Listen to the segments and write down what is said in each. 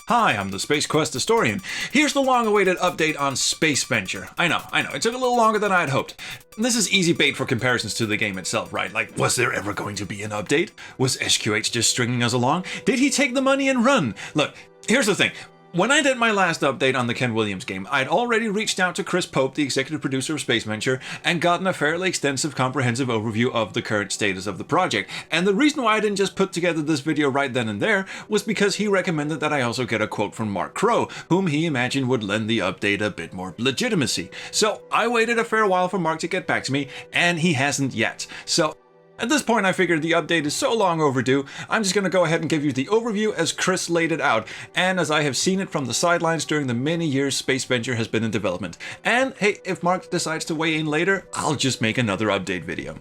Hi, I'm the Space Quest historian. Here's the long-awaited update on SpaceVenture. I know, it took a little longer than I'd hoped. This is easy bait for comparisons to the game itself, right? Like, was there ever going to be an update? Was SQH just stringing us along? Did he take the money and run? Look, here's the thing. When I did my last update on the Ken Williams game, I'd already reached out to Chris Pope, the executive producer of SpaceVenture, and gotten a fairly extensive, comprehensive overview of the current status of the project. And the reason why I didn't just put together this video right then and there was because he recommended that I also get a quote from Mark Crow, whom he imagined would lend the update a bit more legitimacy. So I waited a fair while for Mark to get back to me, and he hasn't yet. So at this point, I figured the update is so long overdue, I'm just going to go ahead and give you the overview as Chris laid it out, and as I have seen it from the sidelines during the many years SpaceVenture has been in development. And hey, if Mark decides to weigh in later, I'll just make another update video.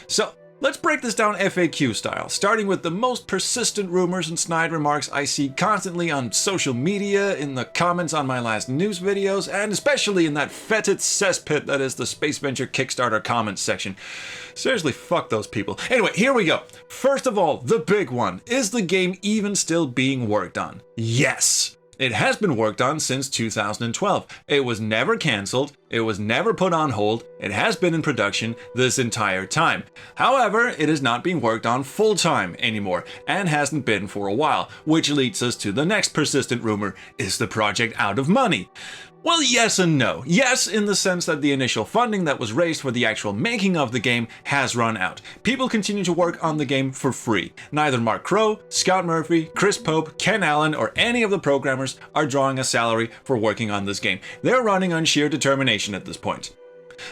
So let's break this down FAQ style, starting with the most persistent rumors and snide remarks I see constantly on social media, in the comments on my last news videos, and especially in that fetid cesspit that is the SpaceVenture Kickstarter comments section. Seriously, fuck those people. Anyway, here we go. First of all, the big one. Is the game even still being worked on? Yes! It has been worked on since 2012. It was never cancelled, it was never put on hold, it has been in production this entire time. However, it is not being worked on full-time anymore, and hasn't been for a while, which leads us to the next persistent rumor. Is the project out of money? Well, yes and no. Yes, in the sense that the initial funding that was raised for the actual making of the game has run out. People continue to work on the game for free. Neither Mark Crow, Scott Murphy, Chris Pope, Ken Allen, or any of the programmers are drawing a salary for working on this game. They're running on sheer determination at this point.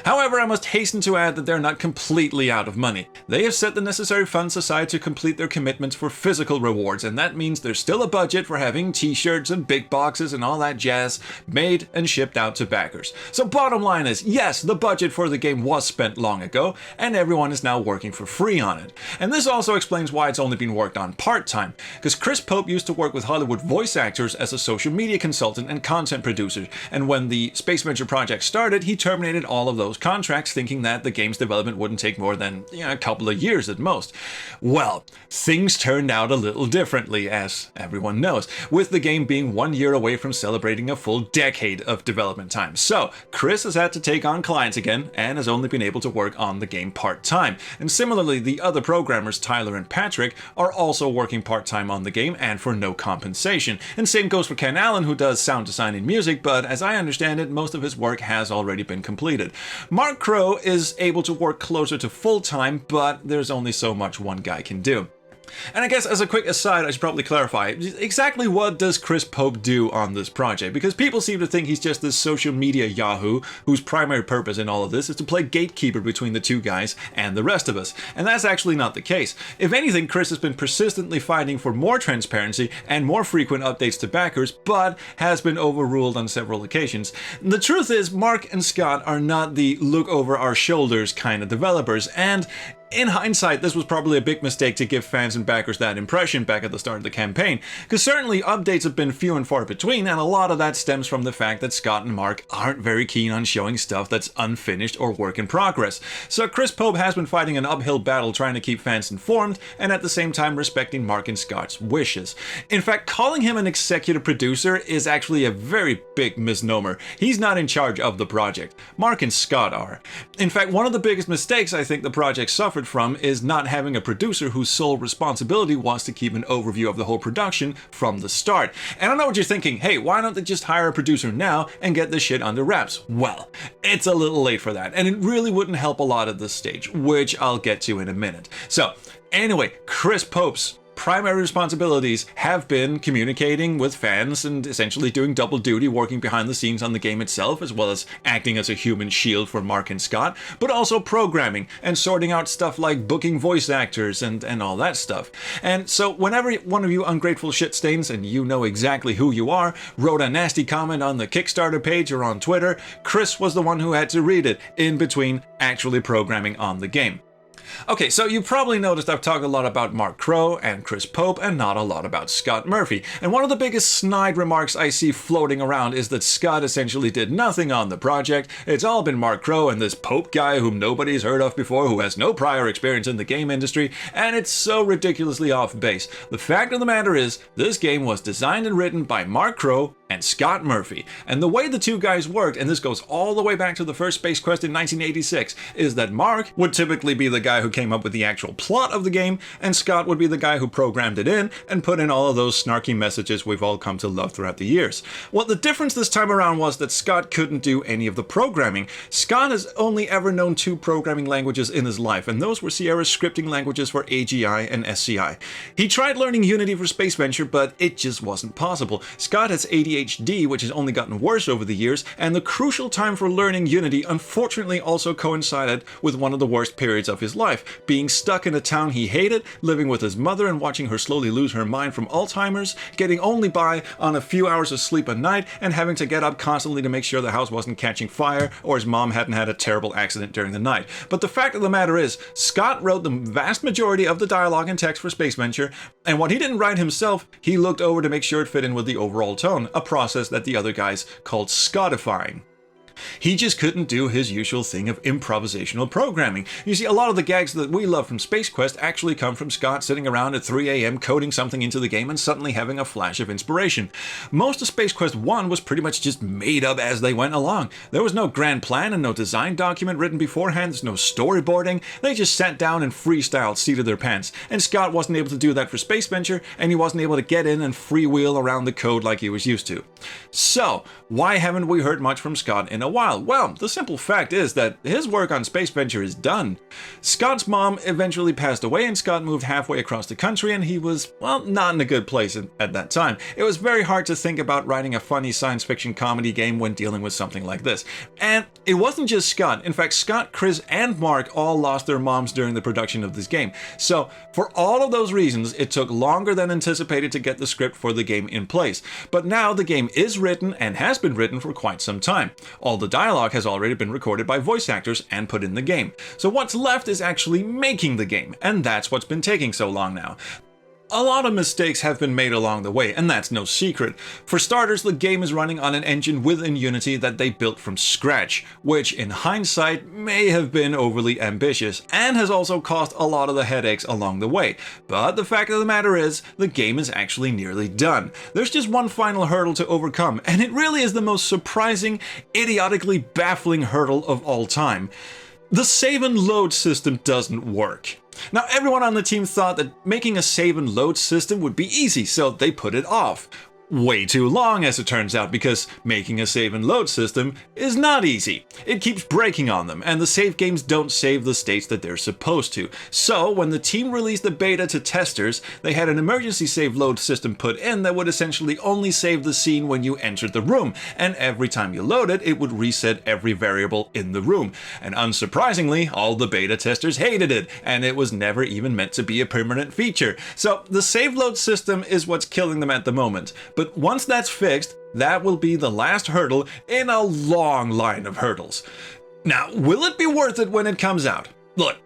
However, I must hasten to add that they're not completely out of money. They have set the necessary funds aside to complete their commitments for physical rewards, and that means there's still a budget for having t-shirts and big boxes and all that jazz made and shipped out to backers. So bottom line is, yes, the budget for the game was spent long ago, and everyone is now working for free on it. And this also explains why it's only been worked on part-time, because Chris Pope used to work with Hollywood voice actors as a social media consultant and content producer, and when the SpaceVenture project started, he terminated all of those contracts, thinking that the game's development wouldn't take more than a couple of years at most. Well, things turned out a little differently, as everyone knows, with the game being 1 year away from celebrating a full decade of development time. So Chris has had to take on clients again, and has only been able to work on the game part-time. And similarly, the other programmers, Tyler and Patrick, are also working part-time on the game and for no compensation. And same goes for Ken Allen, who does sound design and music, but as I understand it, most of his work has already been completed. Mark Crow is able to work closer to full-time, but there's only so much one guy can do. And I guess as a quick aside, I should probably clarify, exactly what does Chris Pope do on this project? Because people seem to think he's just this social media yahoo whose primary purpose in all of this is to play gatekeeper between the two guys and the rest of us. And that's actually not the case. If anything, Chris has been persistently fighting for more transparency and more frequent updates to backers, but has been overruled on several occasions. The truth is, Mark and Scott are not the look over our shoulders kind of developers, and in hindsight, this was probably a big mistake to give fans and backers that impression back at the start of the campaign, because certainly updates have been few and far between, and a lot of that stems from the fact that Scott and Mark aren't very keen on showing stuff that's unfinished or work in progress. So Chris Pope has been fighting an uphill battle trying to keep fans informed, and at the same time respecting Mark and Scott's wishes. In fact, calling him an executive producer is actually a very big misnomer. He's not in charge of the project. Mark and Scott are. In fact, one of the biggest mistakes I think the project suffered from is not having a producer whose sole responsibility was to keep an overview of the whole production from the start. And I know what you're thinking, hey, why don't they just hire a producer now and get this shit under wraps? Well, it's a little late for that, and it really wouldn't help a lot at this stage, which I'll get to in a minute. So, anyway, Chris Pope's primary responsibilities have been communicating with fans and essentially doing double duty, working behind the scenes on the game itself, as well as acting as a human shield for Mark and Scott, but also programming and sorting out stuff like booking voice actors and all that stuff. And so whenever one of you ungrateful shitstains, and you know exactly who you are, wrote a nasty comment on the Kickstarter page or on Twitter, Chris was the one who had to read it in between actually programming on the game. Okay, so you probably noticed I've talked a lot about Mark Crow and Chris Pope and not a lot about Scott Murphy. And one of the biggest snide remarks I see floating around is that Scott essentially did nothing on the project. It's all been Mark Crow and this Pope guy whom nobody's heard of before, who has no prior experience in the game industry, and it's so ridiculously off base. The fact of the matter is, this game was designed and written by Mark Crow and Scott Murphy. And the way the two guys worked, and this goes all the way back to the first Space Quest in 1986, is that Mark would typically be the guy who came up with the actual plot of the game, and Scott would be the guy who programmed it in and put in all of those snarky messages we've all come to love throughout the years. Well, the difference this time around was that Scott couldn't do any of the programming. Scott has only ever known two programming languages in his life, and those were Sierra's scripting languages for AGI and SCI. He tried learning Unity for SpaceVenture, but it just wasn't possible. Scott has ADHD, which has only gotten worse over the years, and the crucial time for learning Unity unfortunately also coincided with one of the worst periods of his life, being stuck in a town he hated, living with his mother and watching her slowly lose her mind from Alzheimer's, getting only by on a few hours of sleep a night, and having to get up constantly to make sure the house wasn't catching fire or his mom hadn't had a terrible accident during the night. But the fact of the matter is, Scott wrote the vast majority of the dialogue and text for SpaceVenture, and what he didn't write himself, he looked over to make sure it fit in with the overall tone, a process that the other guys called Scottifying. He just couldn't do his usual thing of improvisational programming. You see, a lot of the gags that we love from Space Quest actually come from Scott sitting around at 3 a.m. coding something into the game and suddenly having a flash of inspiration. Most of Space Quest 1 was pretty much just made up as they went along. There was no grand plan and no design document written beforehand, there's no storyboarding, they just sat down and freestyled seat of their pants. And Scott wasn't able to do that for SpaceVenture, and he wasn't able to get in and freewheel around the code like he was used to. So, why haven't we heard much from Scott in a while? Well, the simple fact is that his work on SpaceVenture is done. Scott's mom eventually passed away and Scott moved halfway across the country, and he was, well, not in a good place at that time. It was very hard to think about writing a funny science fiction comedy game when dealing with something like this. And it wasn't just Scott. In fact, Scott, Chris, and Mark all lost their moms during the production of this game. So, for all of those reasons, it took longer than anticipated to get the script for the game in place. But now the game is written and has been written for quite some time. All the dialogue has already been recorded by voice actors and put in the game. So what's left is actually making the game, and that's what's been taking so long now. A lot of mistakes have been made along the way, and that's no secret. For starters, the game is running on an engine within Unity that they built from scratch, which in hindsight may have been overly ambitious, and has also caused a lot of the headaches along the way. But the fact of the matter is, the game is actually nearly done. There's just one final hurdle to overcome, and it really is the most surprising, idiotically baffling hurdle of all time. The save and load system doesn't work. Now, everyone on the team thought that making a save and load system would be easy, so they put it off. Way too long, as it turns out, because making a save and load system is not easy. It keeps breaking on them, and the save games don't save the states that they're supposed to. So, when the team released the beta to testers, they had an emergency save load system put in that would essentially only save the scene when you entered the room, and every time you load it, it would reset every variable in the room. And unsurprisingly, all the beta testers hated it, and it was never even meant to be a permanent feature. So, the save load system is what's killing them at the moment. But once that's fixed, that will be the last hurdle in a long line of hurdles. Now, will it be worth it when it comes out? Look,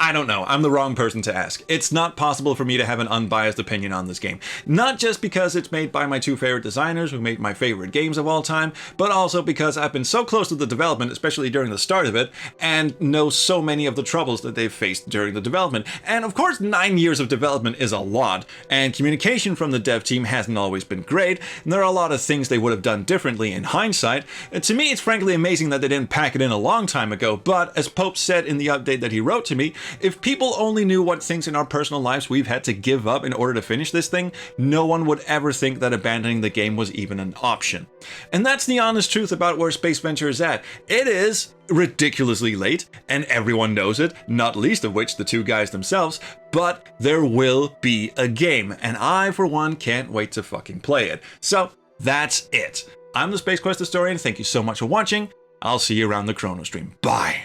I don't know. I'm the wrong person to ask. It's not possible for me to have an unbiased opinion on this game. Not just because it's made by my two favorite designers who made my favorite games of all time, but also because I've been so close to the development, especially during the start of it, and know so many of the troubles that they've faced during the development. And of course, 9 years of development is a lot, and communication from the dev team hasn't always been great, and there are a lot of things they would have done differently in hindsight. And to me, it's frankly amazing that they didn't pack it in a long time ago, but as Pope said in the update that he wrote to me, if people only knew what things in our personal lives we've had to give up in order to finish this thing, no one would ever think that abandoning the game was even an option. And that's the honest truth about where SpaceVenture is at. It is ridiculously late, and everyone knows it, not least of which the two guys themselves, but there will be a game, and I, for one, can't wait to fucking play it. So, that's it. I'm the Space Quest Historian, thank you so much for watching. I'll see you around the Chrono Stream. Bye!